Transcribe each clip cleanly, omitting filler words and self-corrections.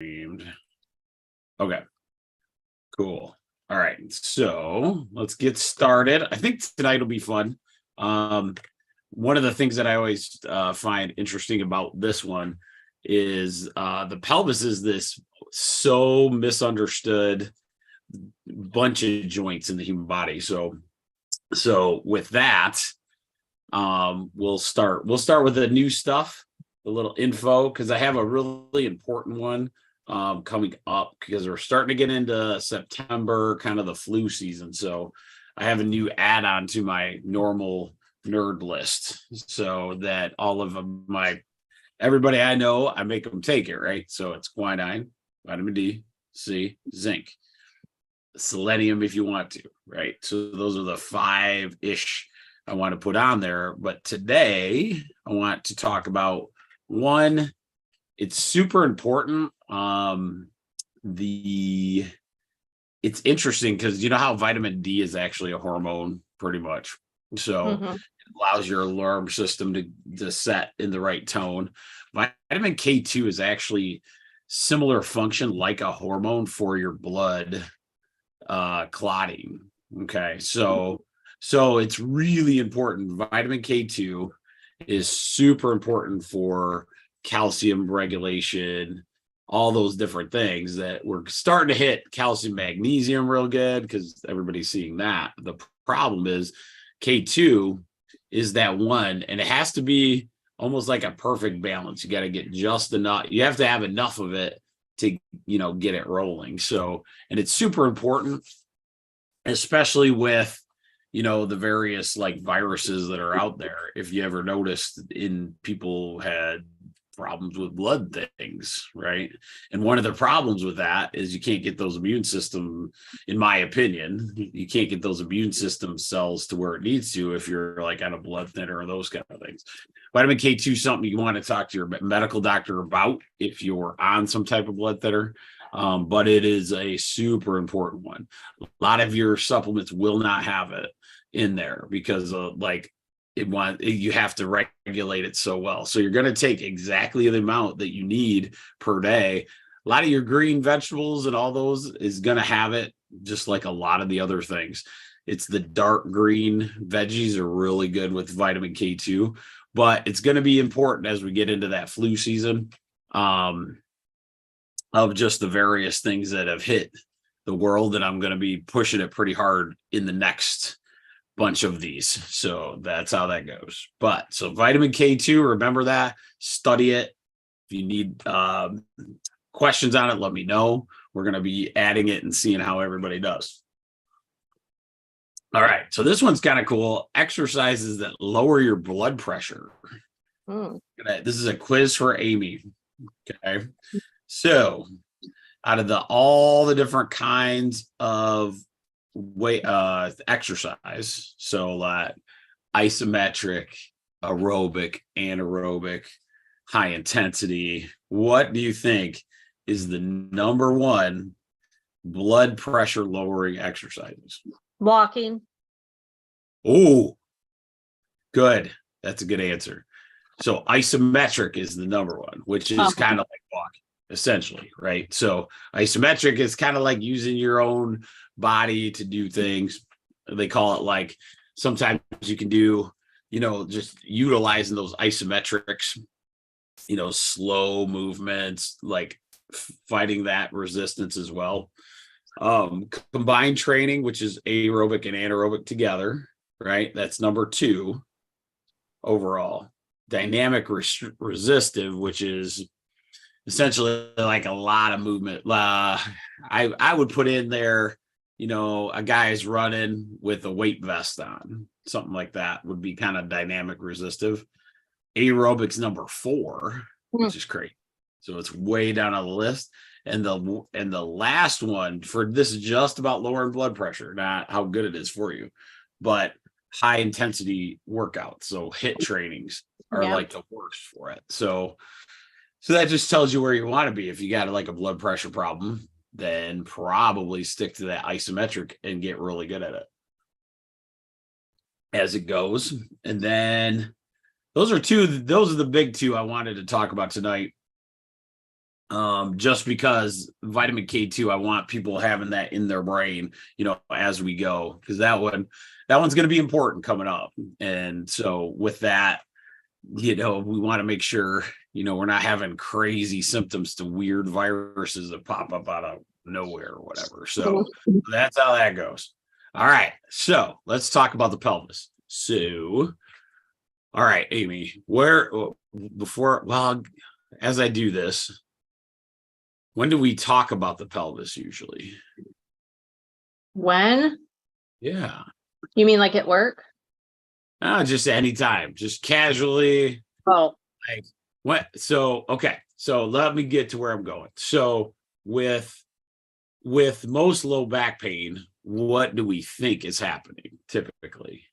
Okay, cool. All right, so let's get started. I think tonight will be fun. One of the things that I always find interesting about this one is the pelvis is this so misunderstood bunch of joints in the human body. So with that, we'll start with the new stuff, the little info, because I have a really important one coming up because we're starting to get into September, kind of the flu season. So I have a new add-on to my normal nerd list so that all of everybody I know, I make them take it, right? So it's quinine, vitamin D, C, zinc, selenium if you want to, right? So those are the 5-ish I want to put on there. But today I want to talk about one. It's super important. It's interesting because you know how vitamin D is actually a hormone, pretty much. So it allows your alarm system to set in the right tone. Vitamin K2 is actually similar function like a hormone for your blood clotting. Okay, so it's really important. Vitamin K2 is super important for calcium regulation, all those different things that we're starting to hit calcium, magnesium real good because everybody's seeing that. The problem is K2 is that one, and it has to be almost like a perfect balance. You got to get just enough. You have to have enough of it to, get it rolling. So, and it's super important, especially with, the various like viruses that are out there. If you ever noticed in people had problems with blood things, right? And one of the problems with that is you can't get those immune system, in my opinion, you can't get those immune system cells to where it needs to if you're like on a blood thinner or those kind of things. Vitamin K2 is something you want to talk to your medical doctor about if you're on some type of blood thinner. But it is a super important one. A lot of your supplements will not have it in there because you have to regulate it so well. So you're going to take exactly the amount that you need per day. A lot of your green vegetables and all those is going to have it, just like a lot of the other things. It's the dark green veggies are really good with vitamin K2, but it's going to be important as we get into that flu season of just the various things that have hit the world. And I'm going to be pushing it pretty hard in the next bunch of these. So that's how that goes. But so vitamin K2, remember that, study it. If you need questions on it, let me know. We're going to be adding it and seeing how everybody does. All right. So this one's kind of cool. Exercises that lower your blood pressure. This is a quiz for Amy. Okay. So out of all the different kinds of exercise, so isometric, aerobic, anaerobic, high intensity, what do you think is the number one blood pressure lowering exercises? Walking. Oh, good. That's a good answer. So isometric is the number one, which is kind of like walking, essentially, right? So isometric is kind of like using your own body to do things. They call it like sometimes you can do, just utilizing those isometrics, slow movements, like fighting that resistance as well. Combined training, which is aerobic and anaerobic together, right? That's number 2 overall. Dynamic resistive, which is essentially like a lot of movement. I would put in there, a guy is running with a weight vest on, something like that would be kind of dynamic resistive. Aerobic's number 4, which is crazy. So it's way down on the list. And the last one for this is just about lowering blood pressure, not how good it is for you, but high intensity workouts. So HIIT trainings are like the worst for it. So that just tells you where you want to be. If you got like a blood pressure problem, then probably stick to that isometric and get really good at it as it goes. And then those are the big 2 I wanted to talk about tonight. just because vitamin K2, I want people having that in their brain, as we go, because that one's going to be important coming up. And so with that, we want to make sure, we're not having crazy symptoms to weird viruses that pop up out of nowhere or whatever. So that's how that goes. All right. So let's talk about the pelvis. So, all right, Amy, as I do this, when do we talk about the pelvis usually? When? Yeah. You mean like at work? Just anytime, just casually. Oh. Like what? So, okay. So let me get to where I'm going. So with most low back pain, what do we think is happening typically?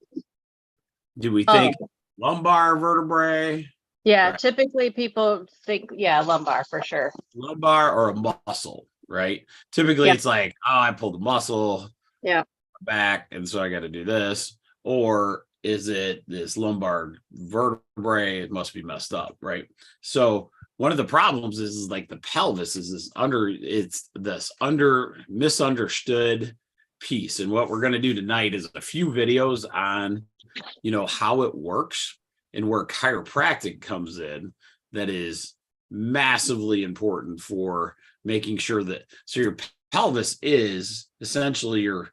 Do we think lumbar vertebrae? Yeah, right? Typically people think, lumbar for sure. Lumbar or a muscle, right? Typically it's like, oh, I pulled a muscle back, and so I got to do this. Or is it this lumbar vertebrae? It must be messed up, right? So one of the problems is like the pelvis is this misunderstood piece. And what we're going to do tonight is a few videos on, how it works and where chiropractic comes in. That is massively important for making sure that, so your pelvis is essentially your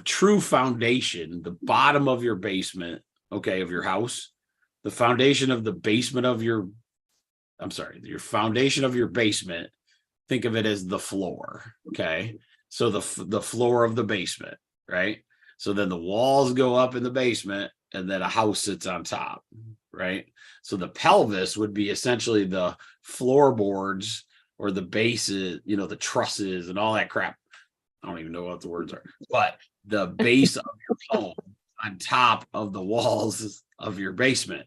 true foundation, the bottom of your basement, okay, of your house, the foundation of the basement of your foundation of your basement. Think of it as the floor, okay? So the floor of the basement, right? So then the walls go up in the basement, and then a house sits on top, right? So the pelvis would be essentially the floorboards or the bases, the trusses and all that crap. I don't even know what the words are, but the base of your home on top of the walls of your basement.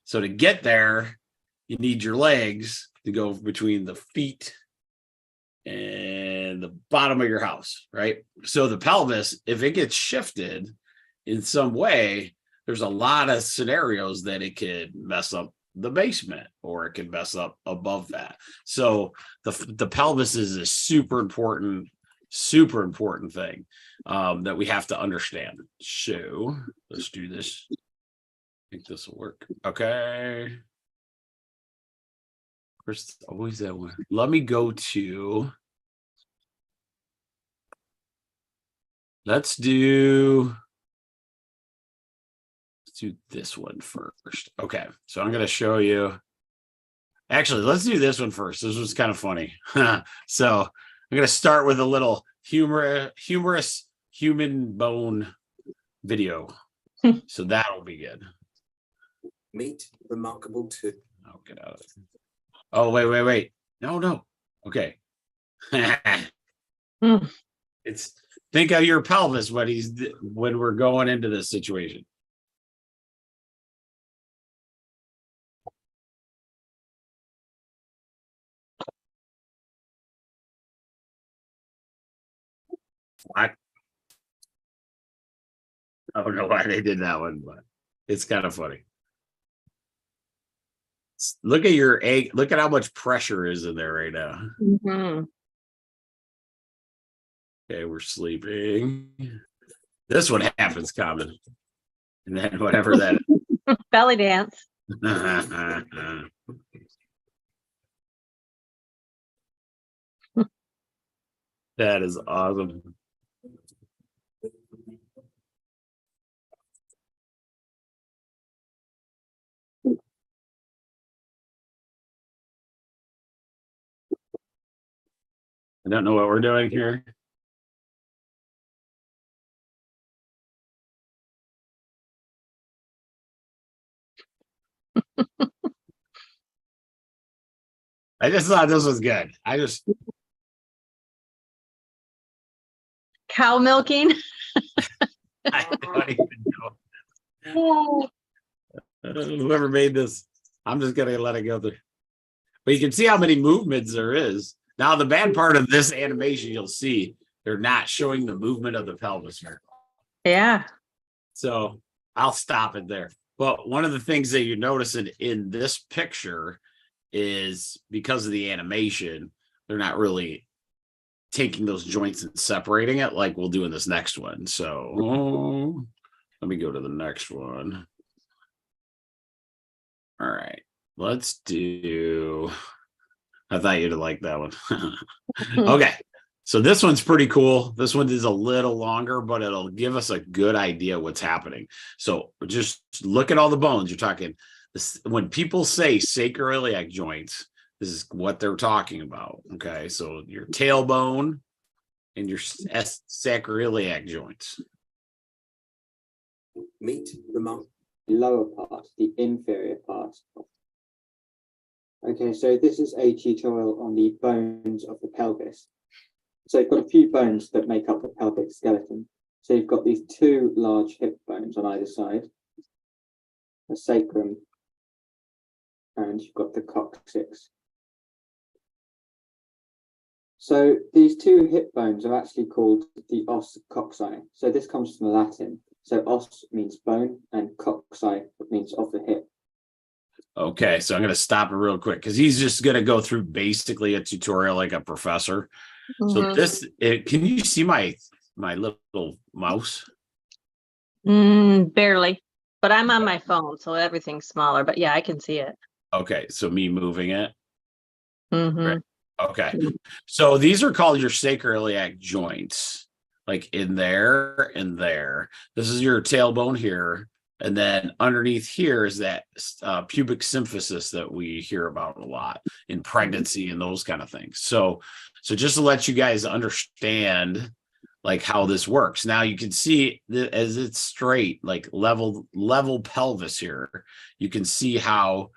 So to get there, you need your legs to go between the feet and the bottom of your house, right? So the pelvis, if it gets shifted in some way, there's a lot of scenarios that it could mess up the basement, or it can mess up above that. So the pelvis is a super important thing that we have to understand. So let's do this. I think this will work. Okay. There's always that one. Let me go to, let's do this one first. Okay. So I'm going to show you. Actually, let's do this one first. This was kind of funny. So I'm going to start with a little humorous human bone video. So that'll be good. Meet remarkable too. Oh, get out of it. Oh, wait. No. Okay. It's think of your pelvis when we're going into this situation. I don't know why they did that one, but it's kind of funny. Look at your egg. Look at how much pressure is in there right now. Mm-hmm. Okay, we're sleeping. This one happens common. And then whatever that is. Belly dance. That is awesome. I don't know what we're doing here. I just thought this was good. Cow milking. I don't even know. Whoever made this, I'm just gonna let it go through. But you can see how many movements there is. Now, the bad part of this animation, you'll see they're not showing the movement of the pelvis here. Yeah. So I'll stop it there. But one of the things that you notice in this picture is because of the animation, they're not really taking those joints and separating it like we'll do in this next one. So let me go to the next one. All right, let's do, I thought you'd like that one. Okay, so this one's pretty cool. This one is a little longer, but it'll give us a good idea what's happening. So just look at all the bones. You're talking this, when people say sacroiliac joints, this is what they're talking about. Okay, so your tailbone and your sacroiliac joints. Meet the lower part, the inferior part. Okay, so this is a tutorial on the bones of the pelvis. So you've got a few bones that make up the pelvic skeleton. So you've got these two large hip bones on either side, the sacrum, and you've got the coccyx. So these two hip bones are actually called the os cocci. So this comes from Latin. So os means bone and cocci means of the hip. Okay, so I'm going to stop it real quick because he's just going to go through basically a tutorial like a professor. So this, can you see my little mouse? Barely, but I'm on my phone, so everything's smaller. But yeah, I can see it. Okay, so me moving it. Mm-hmm. Okay, so these are called your sacroiliac joints, like in there and there. This is your tailbone here, and then underneath here is that pubic symphysis that we hear about a lot in pregnancy and those kind of things. So just to let you guys understand like how this works. Now you can see that as it's straight, like level pelvis here, you can see how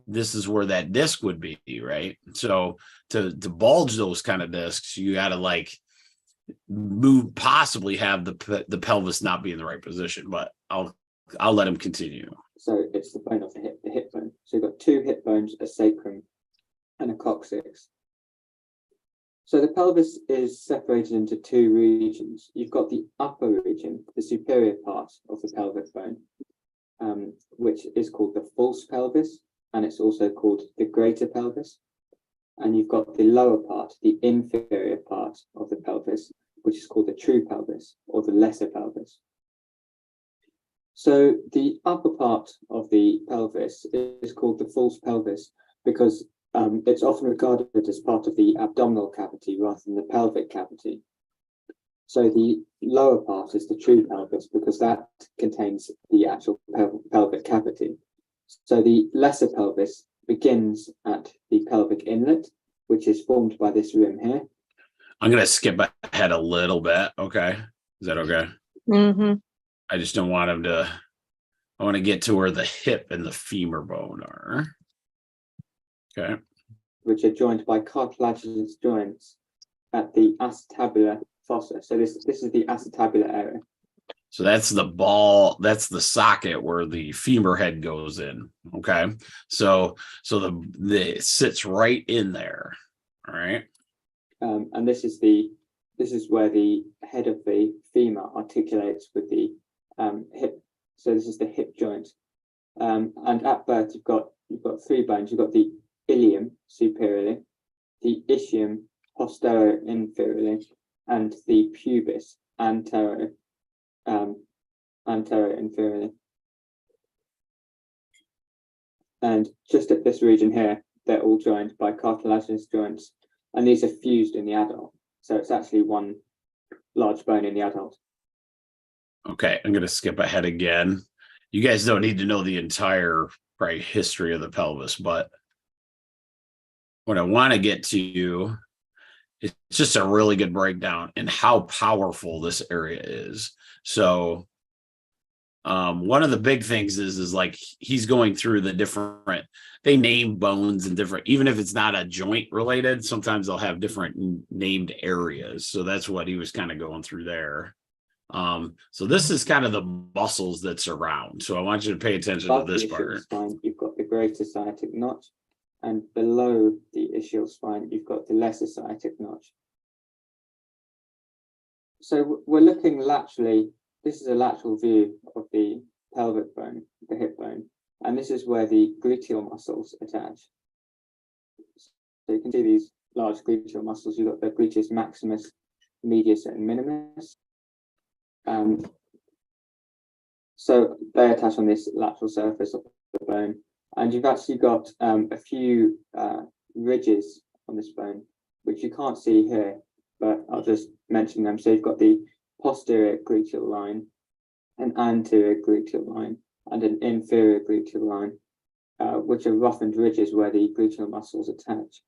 this is where that disc would be, right? So to bulge those kind of discs, you got to like move, possibly have the pelvis not be in the right position, but I'll let him continue. So it's the bone of the hip bone. So you've got two hip bones, a sacrum and a coccyx. So the pelvis is separated into two regions. You've got the upper region, the superior part of the pelvic bone, which is called the false pelvis, and it's also called the greater pelvis. And you've got the lower part, the inferior part of the pelvis, which is called the true pelvis or the lesser pelvis. So the upper part of the pelvis is called the false pelvis because it's often regarded as part of the abdominal cavity rather than the pelvic cavity. So the lower part is the true pelvis because that contains the actual pelvic cavity. So the lesser pelvis begins at the pelvic inlet, which is formed by this rim here. I'm going to skip ahead a little bit. Okay. Is that okay? Mm-hmm. I just don't want him to, I want to get to where the hip and the femur bone are. Okay. Which are joined by cartilaginous joints at the acetabular fossa. So this is the acetabular area. So that's the ball, that's the socket where the femur head goes in. Okay. So the it sits right in there. All right. And this is where the head of the femur articulates with the hip. So this is the hip joint. And at birth you've got three bones. You've got the ilium superiorly, the ischium posterior inferiorly, and the pubis anterior inferiorly. And just at this region here, they're all joined by cartilaginous joints, and these are fused in the adult. So it's actually one large bone in the adult. Okay, I'm going to skip ahead again. You guys don't need to know the entire history of the pelvis, but what I want to get to you is just a really good breakdown and how powerful this area is. So one of the big things is like he's going through the different, they name bones and different, even if it's not a joint related, sometimes they'll have different named areas. So that's what he was kind of going through there. So this is kind of the muscles that surround. So I want you to pay attention to this part. Spine, you've got the greater sciatic notch, and below the ischial spine, you've got the lesser sciatic notch. So we're looking laterally. This is a lateral view of the pelvic bone, the hip bone, and this is where the gluteal muscles attach. So you can see these large gluteal muscles. You've got the gluteus maximus, medius, and minimus. So they attach on this lateral surface of the bone, and you've actually got a few ridges on this bone, which you can't see here, but I'll just mention them. So you've got the posterior gluteal line, an anterior gluteal line, and an inferior gluteal line, which are roughened ridges where the gluteal muscles attach.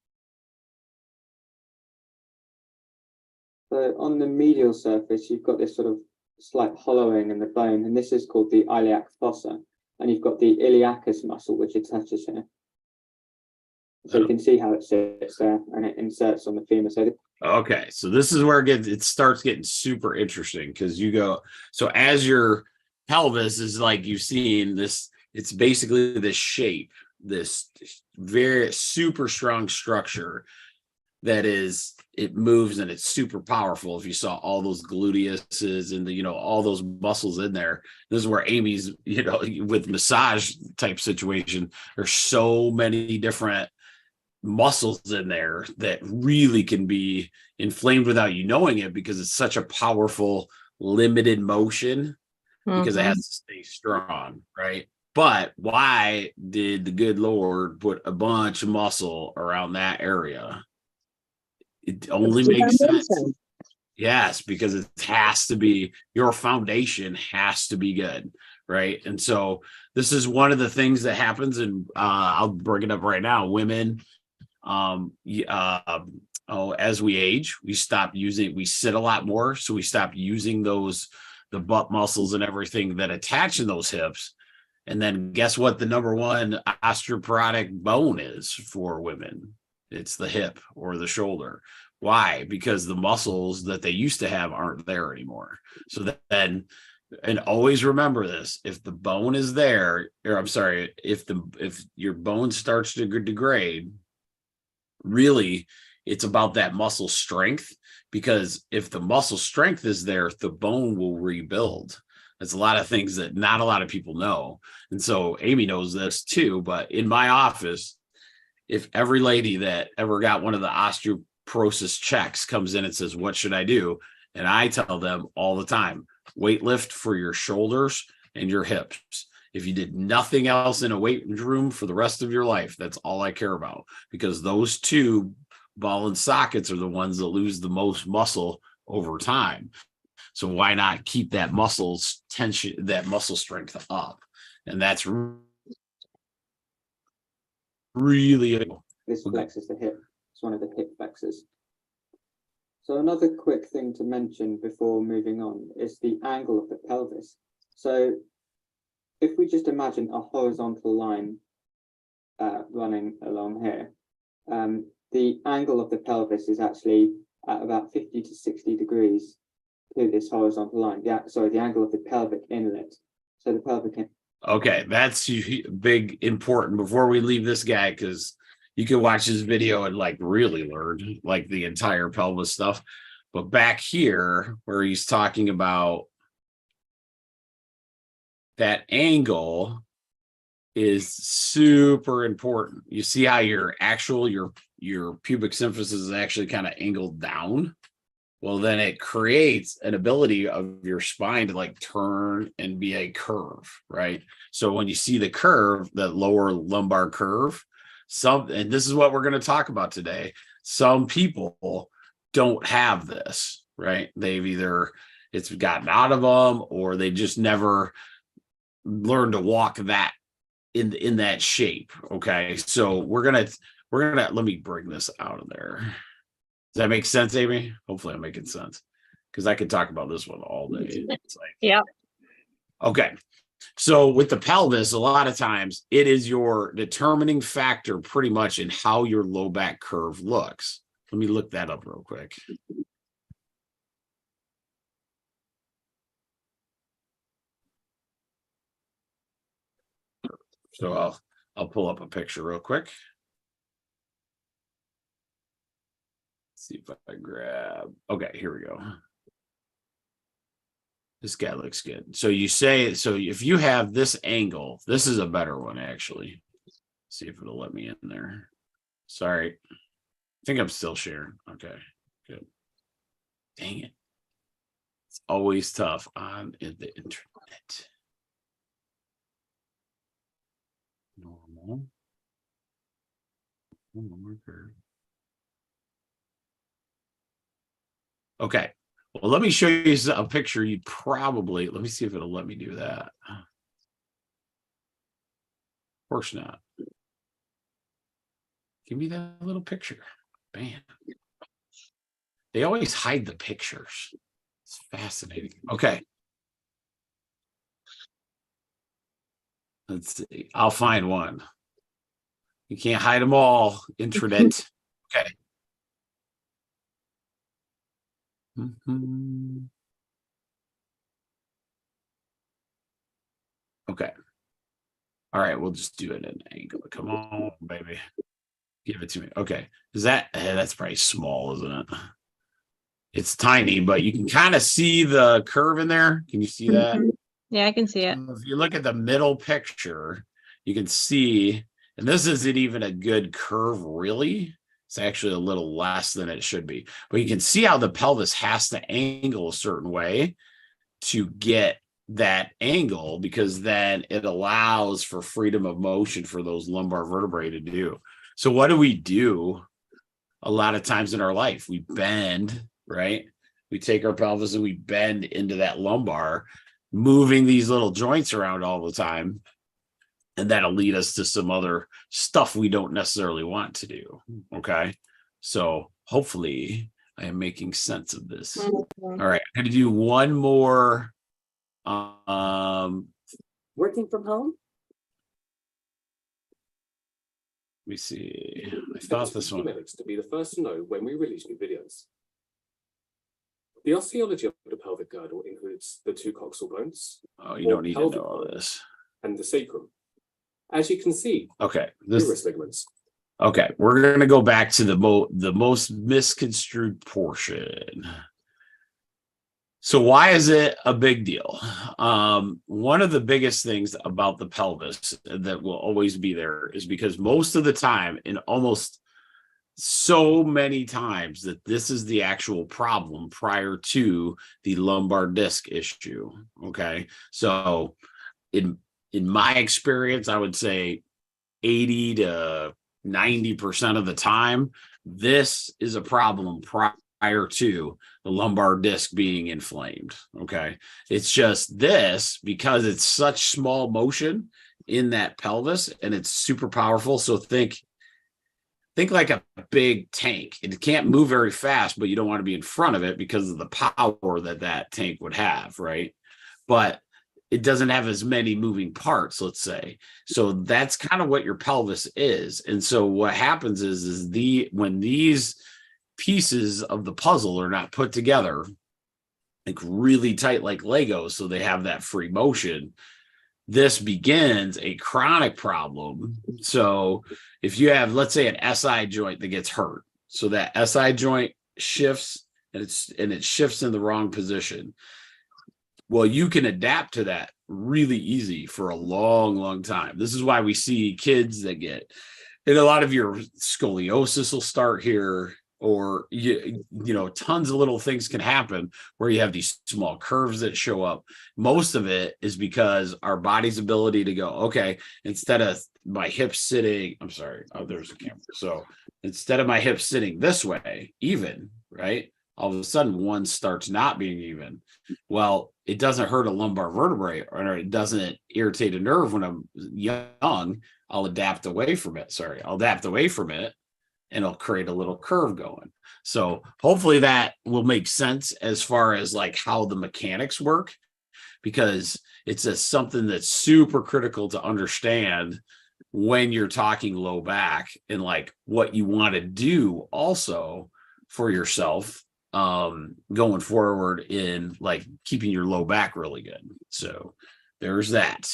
So on the medial surface, you've got this sort of slight hollowing in the bone, and this is called the iliac fossa, and you've got the iliacus muscle which attaches here. So you can see how it sits there, and it inserts on the femur. Okay, so this is where it starts getting super interesting, because you go, so as your pelvis is like you've seen this, it's basically this shape, this very super strong structure that is, it moves and it's super powerful. If you saw all those gluteuses and the, all those muscles in there, this is where Amy's, with massage type situation, there's so many different muscles in there that really can be inflamed without you knowing it, because it's such a powerful limited motion, because it has to stay strong, right? But why did the good Lord put a bunch of muscle around that area? It only makes sense. Yes, because it has to be, your foundation has to be good, right? And so this is one of the things that happens, and I'll bring it up right now. Women, as we age, we sit a lot more, so we stop using the butt muscles and everything that attach in those hips. And then guess what the number one osteoporotic bone is for women? It's the hip or the shoulder. Why? Because the muscles that they used to have aren't there anymore. So then, and always remember this, if the bone is there, or I'm sorry, if your bone starts to degrade, really it's about that muscle strength, because if the muscle strength is there, the bone will rebuild. That's a lot of things that not a lot of people know. And so Amy knows this too, but in my office, if every lady that ever got one of the osteoporosis checks comes in and says, what should I do? And I tell them all the time, weight lift for your shoulders and your hips. If you did nothing else in a weight room for the rest of your life, that's all I care about, because those two ball and sockets are the ones that lose the most muscle over time. So why not keep that muscle tension, that muscle strength up? And that's really, this flexes the hip. It's one of the hip flexors. So another quick thing to mention before moving on is the angle of the pelvis. So if we just imagine a horizontal line running along here, the angle of the pelvis is actually at about 50 to 60 degrees to this horizontal line. The angle of the pelvic inlet. So the pelvic. Okay, that's big, important before we leave this guy, because you can watch this video and like really learn like the entire pelvis stuff. But back here where he's talking about that angle is super important. You see how your pubic symphysis is actually kind of angled down? Well, then it creates an ability of your spine to like turn and be a curve, right? So when you see the curve, the lower lumbar curve, and this is what we're going to talk about today, some people don't have this, right? It's gotten out of them, or they just never learned to walk that in that shape. Okay, so we're gonna let me bring this out of there. Does that make sense, Amy? Hopefully I'm making sense, because I could talk about this one all day. It's like, yeah. Okay. So with the pelvis, a lot of times it is your determining factor pretty much in how your low back curve looks. Let me look that up real quick. So I'll pull up a picture real quick. See if I grab, okay, here we go. This guy looks good. So if you have this angle, this is a better one actually. See if it'll let me in there. Sorry. I think I'm still sharing. Okay, good. Dang it. It's always tough on the internet. Normal. Marker. Okay. Well, let me show you a picture. You probably, let me see if it'll let me do that. Of course not. Give me that little picture. Bam. They always hide the pictures. It's fascinating. Okay. Let's see. I'll find one. You can't hide them all, intranet. Okay. Okay. All right, we'll just do it at an angle. Come on, baby. Give it to me. Okay. Is that that's probably small, isn't it? It's tiny, but you can kind of see the curve in there. Can you see that? Yeah, I can see it. So if you look at the middle picture, you can see, and this isn't even a good curve, really. It's actually a little less than it should be. But you can see how the pelvis has to angle a certain way to get that angle, because then it allows for freedom of motion for those lumbar vertebrae to do. So what do we do a lot of times in our life? We bend, right? We take our pelvis and we bend into that lumbar, moving these little joints around all the time. And that'll lead us to some other stuff we don't necessarily want to do. Okay. So hopefully I am making sense of this. All right. I'm going to do one more. Working from home? Let me see. I thought this one. Minutes to be the first to know when we release new videos. The osteology of the pelvic girdle includes the two coxal bones Oh, you don't need to know all this. and the sacrum. As you can see, Okay. numerous ligaments. Okay. We're going to go back to the most misconstrued portion. So why is it a big deal? One of the biggest things about the pelvis that will always be there is because most of the time, and almost so many times, that this is the actual problem prior to the lumbar disc issue. Okay. So in my experience, I would say 80 to 90% of the time, this is a problem prior to the lumbar disc being inflamed. Okay. It's just this, because it's such small motion in that pelvis and it's super powerful. So think like a big tank. It can't move very fast, but you don't want to be in front of it because of the power that tank would have. Right. But it doesn't have as many moving parts, let's say. So that's kind of what your pelvis is. And so what happens is when these pieces of the puzzle are not put together like really tight, like Legos, so they have that free motion, this begins a chronic problem. So if you have, let's say, an SI joint that gets hurt, so that SI joint shifts and it shifts in the wrong position. Well, you can adapt to that really easy for a long, long time. This is why we see kids that get, and a lot of your scoliosis will start here, or you know, tons of little things can happen where you have these small curves that show up. Most of it is because our body's ability to go, okay, instead of my hips sitting, I'm sorry, oh, there's a camera. So instead of my hips sitting this way, even, right? All of a sudden one starts not being even. Well, it doesn't hurt a lumbar vertebrae, or it doesn't irritate a nerve when I'm young. I'll adapt away from it. I'll adapt away from it, and it'll create a little curve going. So hopefully that will make sense as far as like how the mechanics work, because it's something that's super critical to understand when you're talking low back, and like what you want to do also for yourself going forward in like keeping your low back really good. So there's that.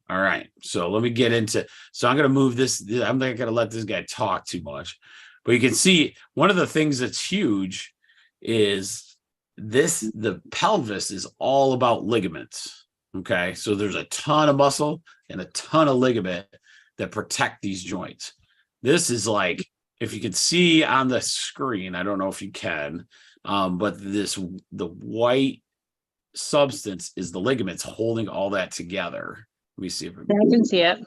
All right. So let me get into, so I'm going to move this. I'm not going to let this guy talk too much, but you can see one of the things that's huge is the pelvis is all about ligaments. Okay. So there's a ton of muscle and a ton of ligament that protect these joints. This is like, if you can see on the screen, I don't know if you can, but the white substance is the ligaments holding all that together. Let me see if I can see it.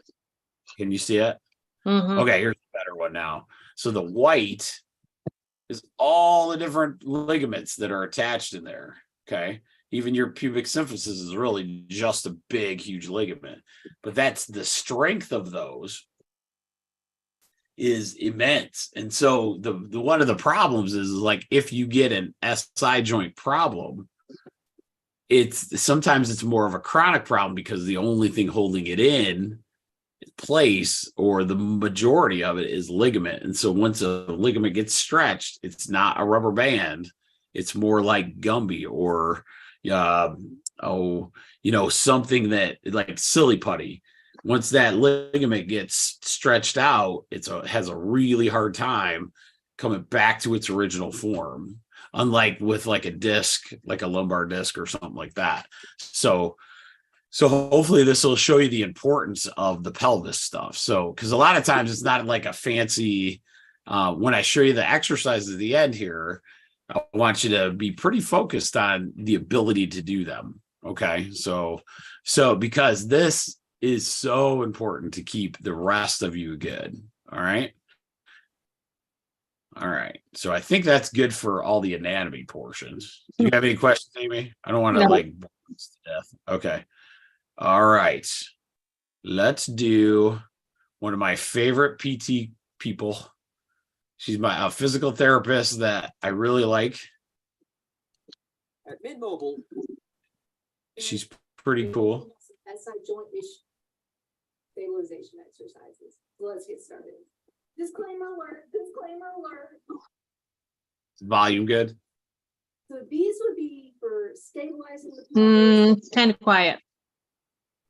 can you see it? Mhm. Okay, here's a better one now. So the white is all the different ligaments that are attached in there. Okay. Even your pubic symphysis is really just a big, huge ligament. But that's the strength of those is immense. And so the one of the problems is like if you get an SI joint problem, it's sometimes it's more of a chronic problem because the only thing holding it in place or the majority of it is ligament. And so once a ligament gets stretched, it's not a rubber band, it's more like Gumby or something that like silly putty. Once that ligament gets stretched out, has a really hard time coming back to its original form, unlike with like a disc, like a lumbar disc or something like that. So hopefully this will show you the importance of the pelvis stuff. So, because a lot of times it's not like a fancy, when I show you the exercises at the end here, I want you to be pretty focused on the ability to do them. Okay. So because this is so important to keep the rest of you good. All right. All right. So I think that's good for all the anatomy portions. Do you have any questions, Amy? I don't want to No. like bore you to death. Okay. All right. Let's do one of my favorite PT people. She's a physical therapist that I really like. At mid-mobile. She's pretty cool. SI joint stabilization exercises. Let's get started. Disclaimer alert, disclaimer alert. Volume good? So these would be for stabilizing the pelvis. It's kind of quiet.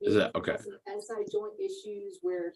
Is that okay? SI joint issues where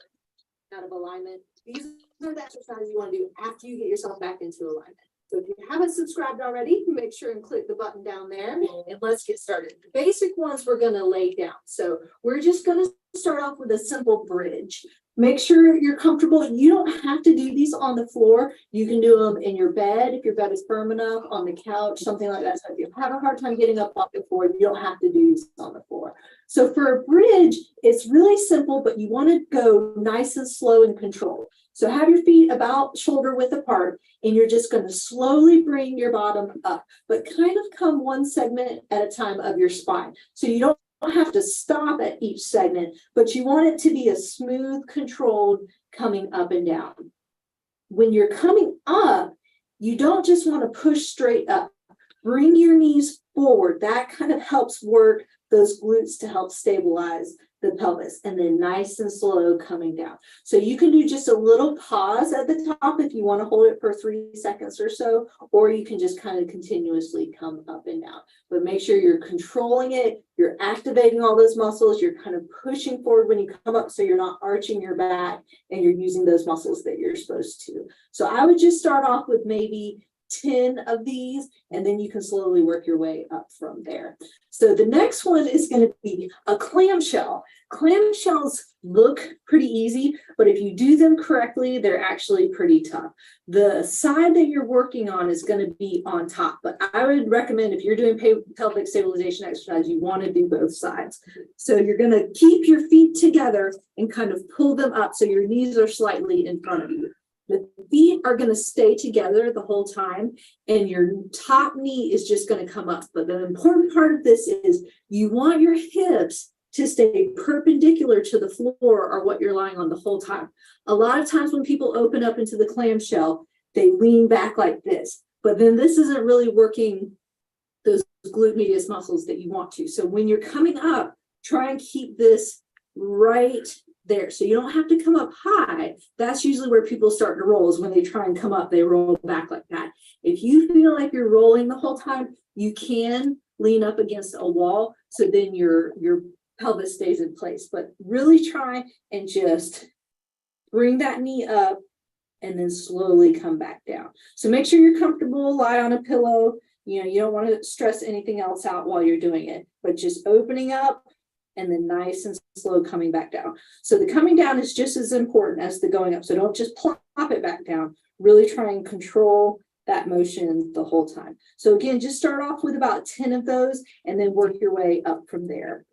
out of alignment. These are the exercises you want to do after you get yourself back into alignment. So if you haven't subscribed already, make sure and click the button down there and let's get started. The basic ones we're going to lay down. So we're just going to start off with a simple bridge. Make sure you're comfortable. You don't have to do these on the floor. You can do them in your bed if your bed is firm enough, on the couch, something like that. So if you have a hard time getting up off the floor, you don't have to do these on the floor. So for a bridge, it's really simple, but you want to go nice and slow and controlled. So have your feet about shoulder width apart, and you're just going to slowly bring your bottom up, but kind of come one segment at a time of your spine. So you don't have to stop at each segment, but you want it to be a smooth, controlled coming up and down. When you're coming up, you don't just want to push straight up. Bring your knees forward. That kind of helps work those glutes to help stabilize the pelvis, and then nice and slow coming down. So you can do just a little pause at the top if you want to hold it for 3 seconds or so, or you can just kind of continuously come up and down. But make sure you're controlling it, you're activating all those muscles, you're kind of pushing forward when you come up so you're not arching your back and you're using those muscles that you're supposed to. So I would just start off with maybe 10 of these, and then you can slowly work your way up from there. So the next one is going to be a clamshell. Clamshells look pretty easy, but if you do them correctly, they're actually pretty tough. The side that you're working on is going to be on top, but I would recommend if you're doing pelvic stabilization exercise, you want to do both sides. So you're going to keep your feet together and kind of pull them up so your knees are slightly in front of you. The feet are going to stay together the whole time, and your top knee is just going to come up. But the important part of this is you want your hips to stay perpendicular to the floor or what you're lying on the whole time. A lot of times when people open up into the clamshell, they lean back like this, but then this isn't really working those glute medius muscles that you want to. So when you're coming up, try and keep this right there. So you don't have to come up high. That's usually where people start to roll, is when they try and come up, they roll back like that. If you feel like you're rolling the whole time, you can lean up against a wall, so then your pelvis stays in place. But really try and just bring that knee up and then slowly come back down. So make sure you're comfortable, lie on a pillow. You don't want to stress anything else out while you're doing it, but just opening up and then nice and slow coming back down. So the coming down is just as important as the going up. So don't just plop it back down. Really try and control that motion the whole time. So again, just start off with about 10 of those and then work your way up from there.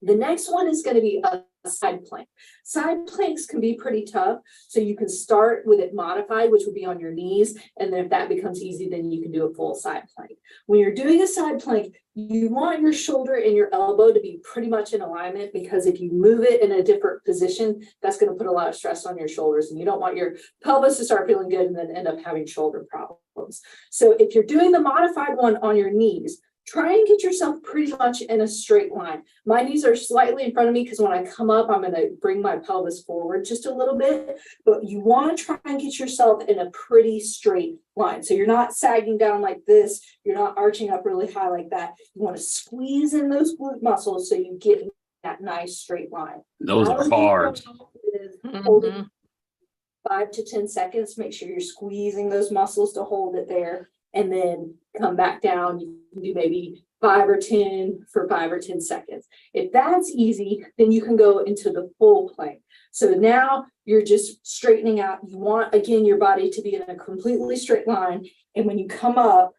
The next one is going to be a side plank. Side planks can be pretty tough. So you can start with it modified, which would be on your knees. And then if that becomes easy, then you can do a full side plank. When you're doing a side plank, you want your shoulder and your elbow to be pretty much in alignment, because if you move it in a different position, that's going to put a lot of stress on your shoulders. And you don't want your pelvis to start feeling good and then end up having shoulder problems. So if you're doing the modified one on your knees, try and get yourself pretty much in a straight line. My knees are slightly in front of me because when I come up, I'm going to bring my pelvis forward just a little bit, but you want to try and get yourself in a pretty straight line. So you're not sagging down like this. You're not arching up really high like that. You want to squeeze in those glute muscles so you get that nice straight line. Those are hard. Holding 5 to 10 seconds. Make sure you're squeezing those muscles to hold it there. And then come back down. You can do maybe 5 or 10 for 5 or 10 seconds. If that's easy, then you can go into the full plank. So now you're just straightening out. You want, again, your body to be in a completely straight line. And when you come up,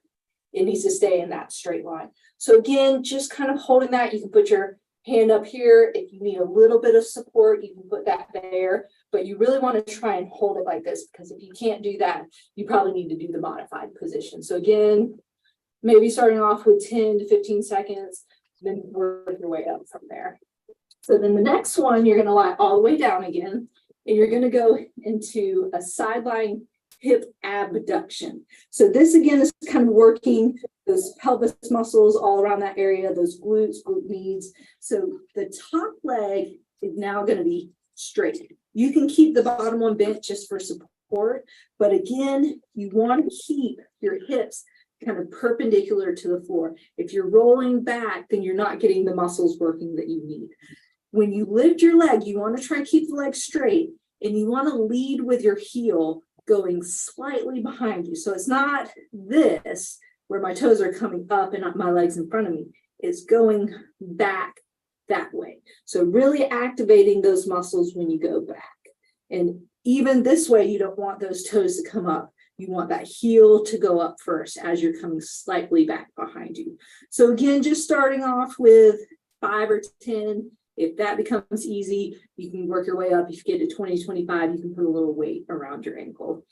it needs to stay in that straight line. So again, just kind of holding that. You can put your hand up here. If you need a little bit of support, you can put that there. But you really want to try and hold it like this, because if you can't do that, you probably need to do the modified position. So again, maybe starting off with 10 to 15 seconds, then work your way up from there. So then the next one, you're going to lie all the way down again, and you're going to go into a sideline hip abduction. So this again is kind of working those pelvis muscles all around that area, those glutes, glute medius. So the top leg is now going to be straight. You can keep the bottom one bent just for support, but again, you want to keep your hips kind of perpendicular to the floor. If you're rolling back, then you're not getting the muscles working that you need. When you lift your leg, you want to try and keep the leg straight, and you want to lead with your heel going slightly behind you. So it's not this where my toes are coming up and my legs in front of me. It's going back that way. So really activating those muscles when you go back. And even this way, you don't want those toes to come up. You want that heel to go up first as you're coming slightly back behind you. So again, just starting off with 5 or 10. If that becomes easy, you can work your way up. If you get to 20, 25, you can put a little weight around your ankle.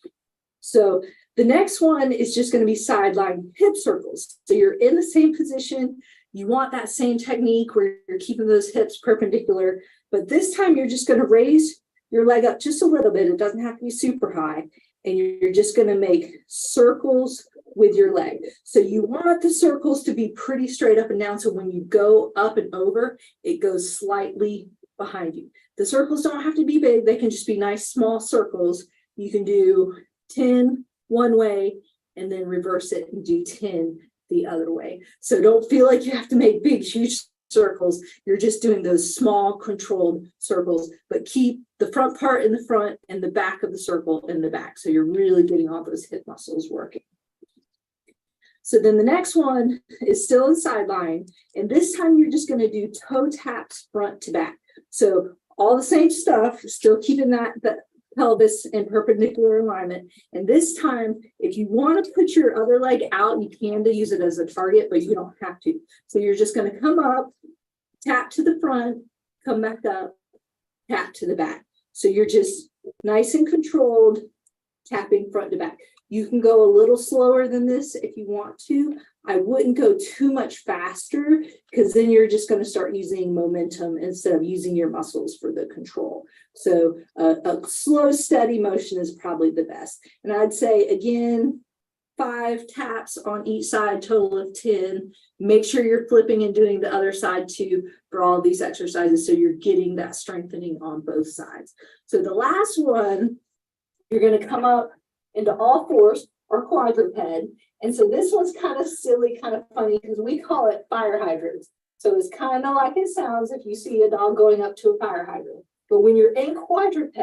So the next one is just going to be sideline hip circles. So you're in the same position. You want that same technique where you're keeping those hips perpendicular, but this time you're just going to raise your leg up just a little bit. It doesn't have to be super high. And you're just going to make circles with your leg. So you want the circles to be pretty straight up and down. So when you go up and over, it goes slightly behind you. The circles don't have to be big. They can just be nice, small circles. You can do 10 one way and then reverse it and do 10 the other way. So don't feel like you have to make big, huge circles. You're just doing those small controlled circles, but keep the front part in the front and the back of the circle in the back. So you're really getting all those hip muscles working. So then the next one is still in sideline. And this time you're just going to do toe taps front to back. So all the same stuff, still keeping that pelvis in perpendicular alignment. And this time, if you want to put your other leg out, you can to use it as a target, but you don't have to. So you're just going to come up, tap to the front, come back up, tap to the back. So you're just nice and controlled, tapping front to back. You can go a little slower than this if you want to. I wouldn't go too much faster, because then you're just going to start using momentum instead of using your muscles for the control. So a slow, steady motion is probably the best. And I'd say, again, 5 taps on each side, total of 10. Make sure you're flipping and doing the other side too for all these exercises, so you're getting that strengthening on both sides. So the last one, you're going to come up into all fours or quadruped. And so this one's kind of silly, kind of funny, because we call it fire hydrants. So it's kind of like it sounds if you see a dog going up to a fire hydrant. But when you're in quadruped,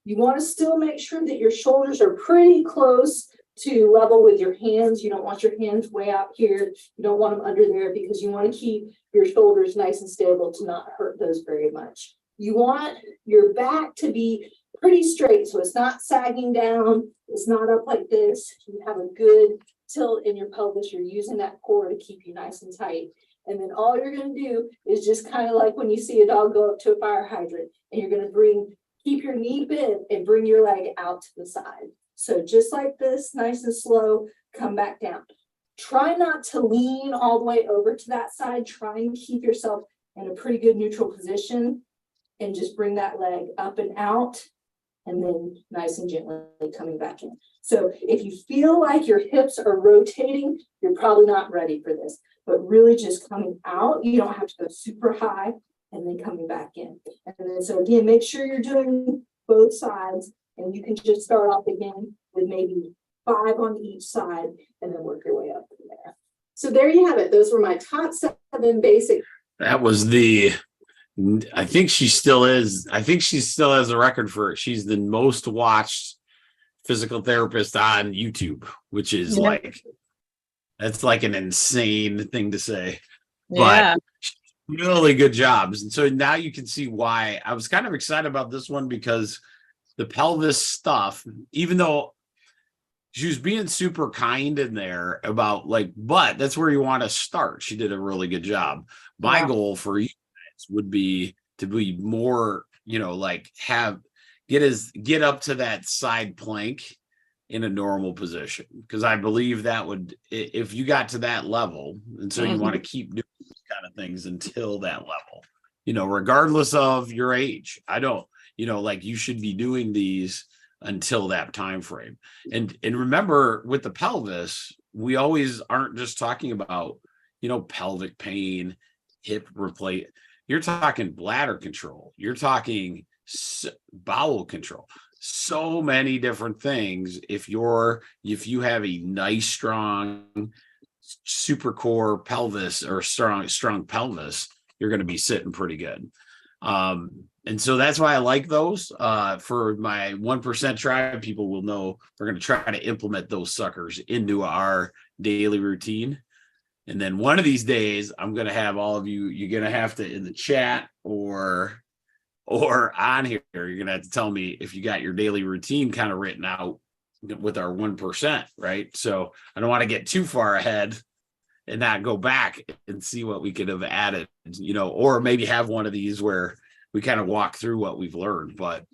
you want to still make sure that your shoulders are pretty close to level with your hands. You don't want your hands way out here. You don't want them under there, because you want to keep your shoulders nice and stable to not hurt those very much. You want your back to be pretty straight, so it's not sagging down. It's not up like this. You have a good tilt in your pelvis. You're using that core to keep you nice and tight. And then all you're going to do is just kind of like when you see a dog go up to a fire hydrant, and you're going to keep your knee bent and bring your leg out to the side. So just like this, nice and slow, come back down. Try not to lean all the way over to that side. Try and keep yourself in a pretty good neutral position and just bring that leg up and out, and then nice and gently coming back in. So if you feel like your hips are rotating, you're probably not ready for this, but really just coming out. You don't have to go super high, and then coming back in. And then, so again, make sure you're doing both sides, and you can just start off again with maybe 5 on each side, and then work your way up from there. So there you have it. Those were my top 7 basic. That was I think she still is. I think she still has a record for it. She's the most watched physical therapist on YouTube, which is that's like an insane thing to say. Yeah. But really good jobs. And so now you can see why I was kind of excited about this one, because the pelvis stuff, even though she was being super kind in there about but that's where you want to start. She did a really good job. My goal for you guys would be to be more, get up to that side plank in a normal position, because I believe that would, if you got to that level, and so you want to keep doing these kind of things until that level, regardless of your age. I don't, you should be doing these until that time frame. And remember, with the pelvis, we always aren't just talking about, pelvic pain, hip replace. You're talking bladder control. You're talking bowel control. So many different things. If you have a nice, strong, super core pelvis, or strong pelvis, you're going to be sitting pretty good. And so that's why I like those. For my 1% tribe, people will know we're going to try to implement those suckers into our daily routine. And then one of these days, I'm going to have all of you, you're going to have to, in the chat or on here, you're going to have to tell me if you got your daily routine kind of written out with our 1%, right? So I don't want to get too far ahead and not go back and see what we could have added, or maybe have one of these where we kind of walk through what we've learned. But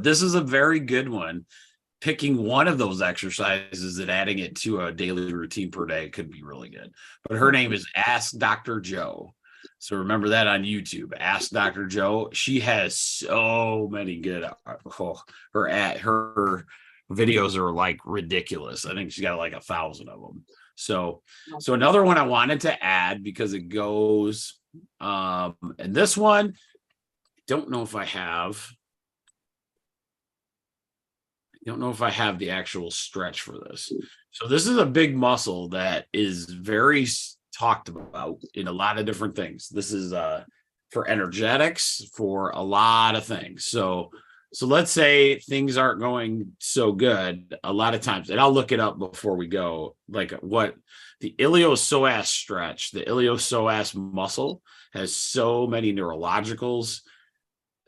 this is a very good one. Picking one of those exercises and adding it to a daily routine per day could be really good. But her name is Ask Dr. Joe. So remember that on YouTube, Ask Dr. Joe. She has so many good, her videos are like ridiculous. I think she's got like 1,000 of them. So another one I wanted to add, because it goes, and this one, don't know if I have the actual stretch for this. So this is a big muscle that is very talked about in a lot of different things. This is for energetics, for a lot of things. So let's say things aren't going so good a lot of times, and I'll look it up before we go, like what the iliopsoas stretch, the iliopsoas muscle has so many neurologicals,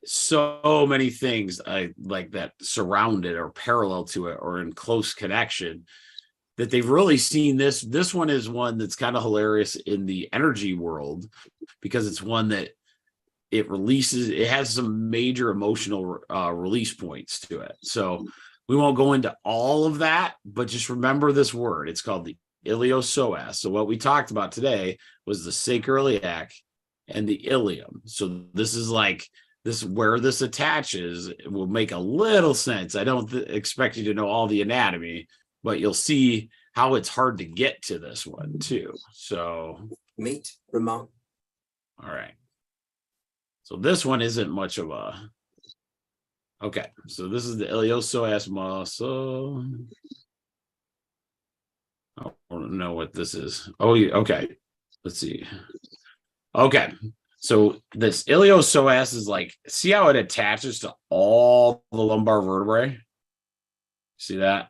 so many things like that surround it or parallel to it or in close connection, that they've really seen this. This one is one that's kind of hilarious in the energy world, because it's one that it has some major emotional release points to it. So we won't go into all of that, but just remember this word. It's called the iliopsoas. So what we talked about today was the sacroiliac and the ilium. So this is like this, where this attaches. It will make a little sense. I don't expect you to know all the anatomy, but you'll see how it's hard to get to this one too. So meet Ramon. All right. So this one isn't much of a, okay. So this is the iliopsoas muscle. I don't know what this is. Oh, okay. Let's see. Okay. So this iliopsoas is like, see how it attaches to all the lumbar vertebrae? See that?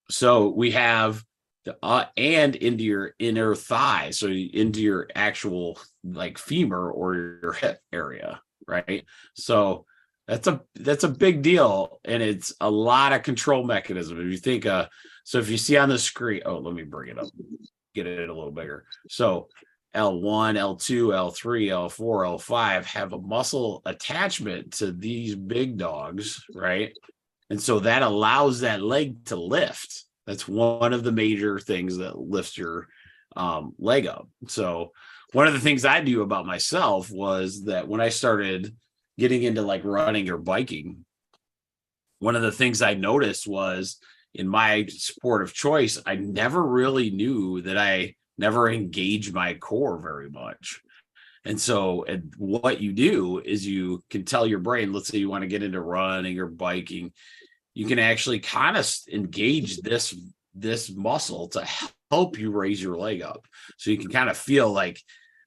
So we have the and into your inner thigh, so into your actual like femur or your hip area, right? So that's a big deal, and it's a lot of control mechanism. If you think so if you see on the screen, oh, let me bring it up, get it a little bigger. So L1, L2, L3, L4, L5 have a muscle attachment to these big dogs, right? And so that allows that leg to lift. That's one of the major things that lifts your leg up. So one of the things I do about myself was that when I started getting into like running or biking, one of the things I noticed was in my sport of choice, I never really knew that I never engaged my core very much. And so and what you do is you can tell your brain, let's say you want to get into running or biking, you can actually kind of engage this muscle to help you raise your leg up. So you can kind of feel like,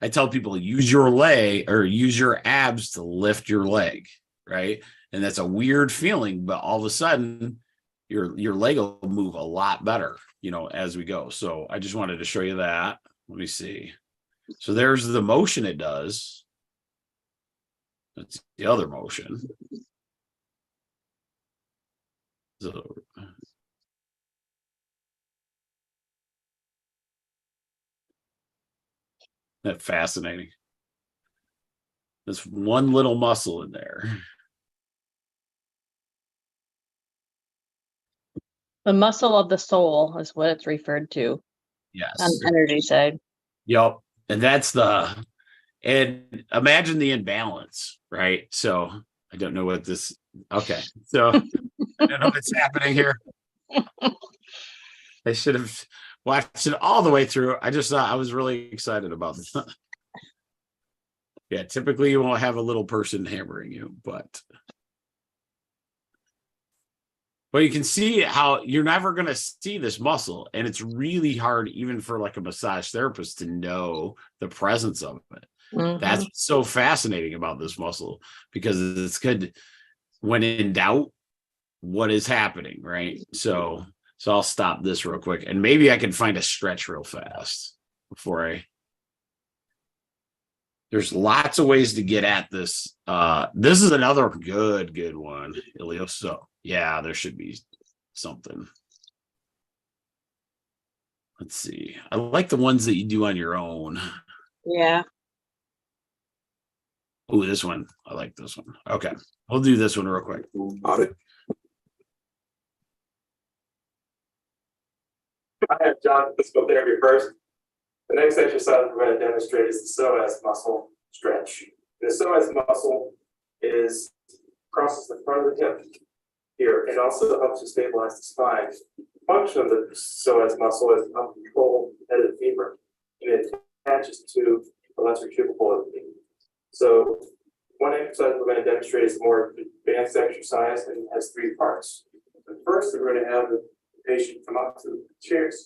I tell people, use your leg or use your abs to lift your leg, right? And that's a weird feeling, but all of a sudden your leg will move a lot better, as we go. So I just wanted to show you that. Let me see. So there's the motion it does. That's the other motion. So that's fascinating. There's one little muscle in there. The muscle of the soul is what it's referred to Yes. on the energy side. Yep. And and imagine the imbalance, right? So I don't know what this, okay. So I don't know what's happening here. I should have watched it all the way through. I just thought I was really excited about this. Yeah, typically you won't have a little person hammering you, but you can see how you're never going to see this muscle. And it's really hard, even for like a massage therapist, to know the presence of it. Mhm. That's what's so fascinating about this muscle, because it's good when in doubt, what is happening, right? So I'll stop this real quick, and maybe I can find a stretch real fast before there's lots of ways to get at this. This is another good one, Ilios. So yeah, there should be something. Let's see. I like the ones that you do on your own. Yeah. Oh, this one. I like this one. Okay. We'll do this one real quick. Audit. I have John physical therapy first. The next exercise we're going to demonstrate is the psoas muscle stretch. The psoas muscle crosses the front of the hip here. It also helps to stabilize the spine. The function of the psoas muscle is to help control the head of the femur, and it attaches to the lesser tubercle of the femur. So one exercise we're going to demonstrate is a more advanced exercise, and it has 3 parts. The first, we're going to have the patient come up to the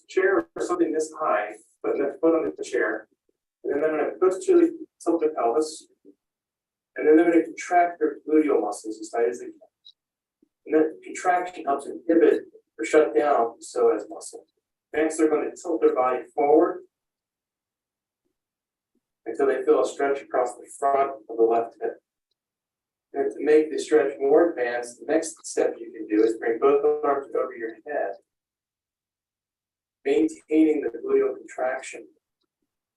chair or something this high, put their foot on the chair, and then they're going to push to the tilt their pelvis, and then they're going to contract their gluteal muscles as tight as they can. And that contraction helps inhibit or shut down the psoas muscle. Next, they're going to tilt their body forward until they feel a stretch across the front of the left hip. And to make the stretch more advanced, the next step you can do is bring both arms over your head, maintaining the gluteal contraction.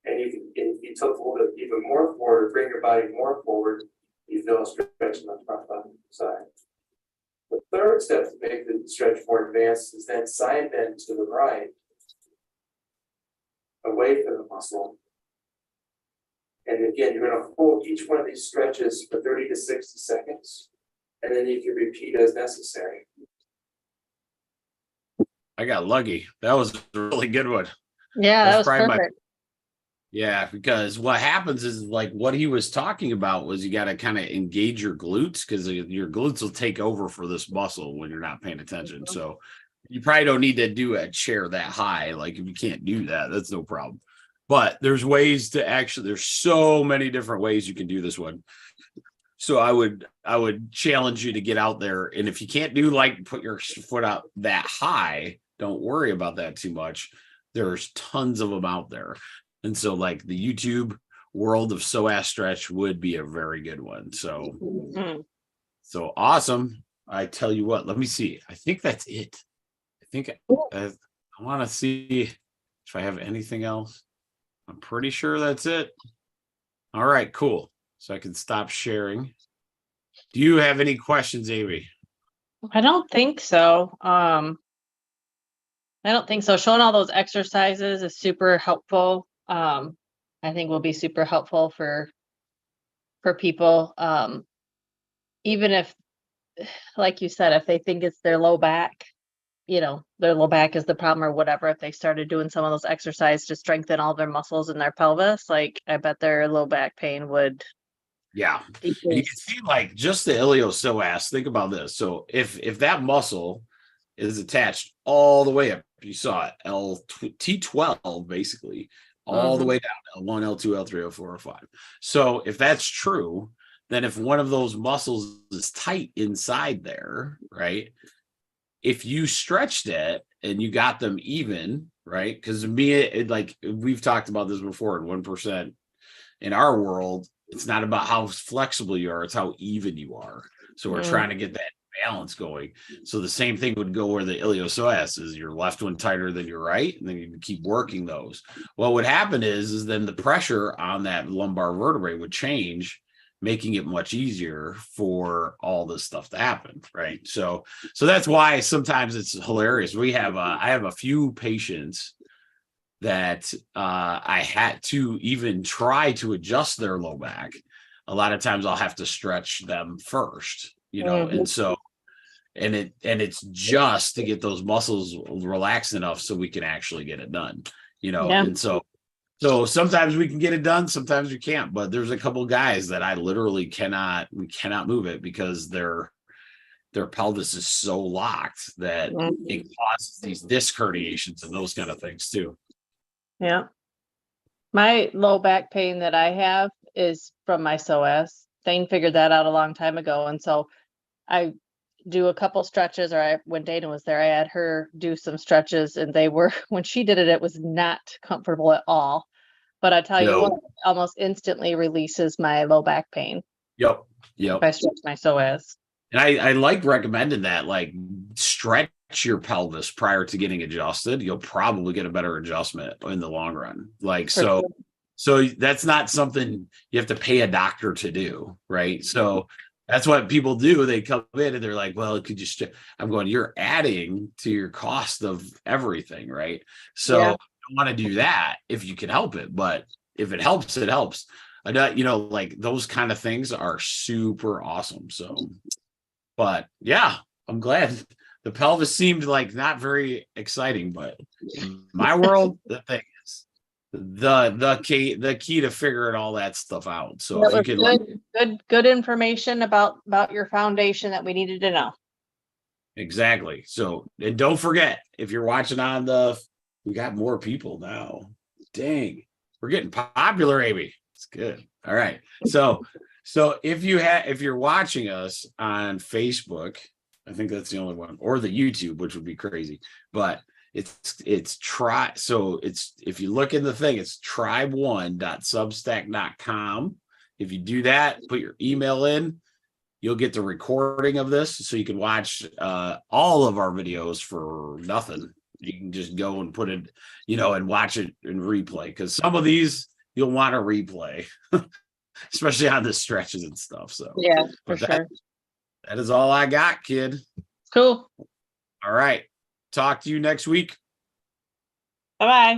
And you can, if you tilt a little bit even more forward or bring your body more forward, you feel a stretch on the front side. The third step to make the stretch more advanced is then side bend to the right, away from the muscle. And again, you're going to hold each one of these stretches for 30 to 60 seconds, and then you can repeat as necessary. I got lucky. That was a really good one. Yeah, that was probably perfect. Yeah, because what happens is, like, what he was talking about was you got to kind of engage your glutes, because your glutes will take over for this muscle when you're not paying attention. So you probably don't need to do a chair that high. Like, if you can't do that, that's no problem. But there's ways to there's so many different ways you can do this one. So I would challenge you to get out there. And if you can't do, like, put your foot out that high, don't worry about that too much. There's tons of them out there. And so, like, the YouTube world of psoas stretch would be a very good one. So So awesome. I tell you what, let me see. I think that's it. I think I want to see if I have anything else. I'm pretty sure that's it. All right, cool. So I can stop sharing. Do you have any questions, Amy? I don't think so. I don't think so. Showing all those exercises is super helpful. I think will be super helpful for people. Even if, like you said, if they think it's their low back, their low back is the problem or whatever, if they started doing some of those exercises to strengthen all their muscles in their pelvis, like I bet their low back pain would Yeah. And you can decrease. see like just the iliopsoas. Think about this. So if that muscle is attached all the way up, you saw it, T12 basically, all the way down, L1, L2, L3, L4, L5. So if that's true, then if one of those muscles is tight inside there, right? If you stretched it and you got them even, right? Because like we've talked about this before in 1%, in our world, it's not about how flexible you are, it's how even you are. So we're trying to get that balance going. So the same thing would go where the iliopsoas is, your left one tighter than your right, and then you keep working those. What would happen is then the pressure on that lumbar vertebrae would change, making it much easier for all this stuff to happen, right? So that's why sometimes it's hilarious. I have a few patients that I had to even try to adjust their low back. A lot of times I'll have to stretch them first, and so it's just to get those muscles relaxed enough so we can actually get it done, and so sometimes we can get it done, sometimes we can't. But there's a couple of guys that I literally we cannot move it because their pelvis is so locked that it causes these disc herniations and those kind of things too. Yeah. My low back pain that I have is from my psoas. Thane figured that out a long time ago. And so I do a couple stretches, when Dana was there, I had her do some stretches, and when she did it, it was not comfortable at all. But I tell you what, it almost instantly releases my low back pain. Yep. If I stretch my psoas. And I like recommending that, like stretch your pelvis prior to getting adjusted. You'll probably get a better adjustment in the long run. Like, so that's not something you have to pay a doctor to do, right? So that's what people do. They come in and they're like, well, could you I'm going, you're adding to your cost of everything, right? So I don't want to do that if you can help it, but if it helps, it helps. Like those kind of things are super awesome. So, but yeah, I'm glad. The pelvis seemed like not very exciting, but in my world, the thing is the key to figuring all that stuff out. So if you can good information about your foundation that we needed to know. Exactly. So, and don't forget, if you're watching we got more people now. Dang, we're getting popular, Amy. It's good. All right. So if you're watching us on Facebook, I think that's the only one, or the YouTube, which would be crazy, but if you look in the thing, it's tribe1.substack.com. If you do that, put your email in, you'll get the recording of this, so you can watch all of our videos for nothing. You can just go and put it, and watch it in replay, because some of these you'll want to replay, especially on the stretches and stuff. So yeah, for sure. That is all I got, kid. Cool. All right. Talk to you next week. Bye-bye.